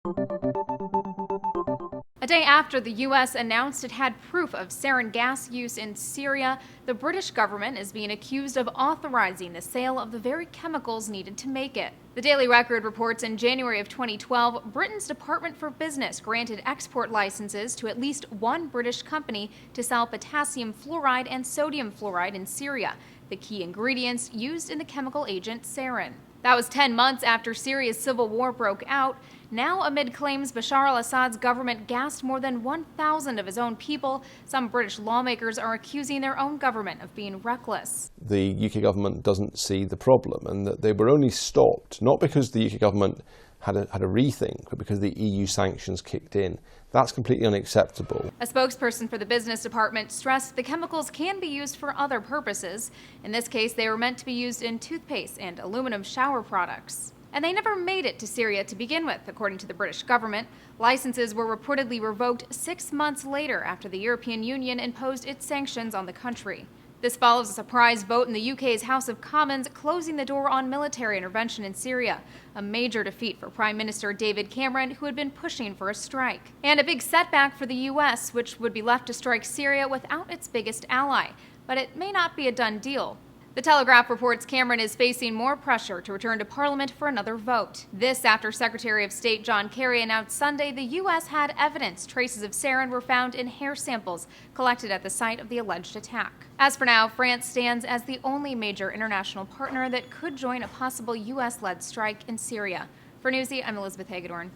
A day after the U.S. announced it had proof of sarin gas use in Syria, the British government is being accused of authorizing the sale of the very chemicals needed to make it. The Daily Record reports in January of 2012, Britain's Department for Business granted export licenses to at least one British company to sell potassium fluoride and sodium fluoride in Syria, the key ingredients used in the chemical agent sarin. That was 10 months after Syria's civil war broke out. Now, amid claims Bashar al-Assad's government gassed more than 1,000 of his own people, some British lawmakers are accusing their own government of being reckless. The UK government doesn't see the problem, and that they were only stopped, not because the UK government had a rethink, but because the EU sanctions kicked in. That's completely unacceptable. A spokesperson for the business department stressed the chemicals can be used for other purposes. In this case, they were meant to be used in toothpaste and aluminum shower products. And they never made it to Syria to begin with, according to the British government. Licenses were reportedly revoked 6 months later after the European Union imposed its sanctions on the country. This follows a surprise vote in the UK's House of Commons closing the door on military intervention in Syria, a major defeat for Prime Minister David Cameron, who had been pushing for a strike. And a big setback for the US, which would be left to strike Syria without its biggest ally. But it may not be a done deal. The Telegraph reports Cameron is facing more pressure to return to Parliament for another vote. This after Secretary of State John Kerry announced Sunday the U.S. had evidence traces of sarin were found in hair samples collected at the site of the alleged attack. As for now, France stands as the only major international partner that could join a possible U.S.-led strike in Syria. For Newsy, I'm Elizabeth Hagedorn.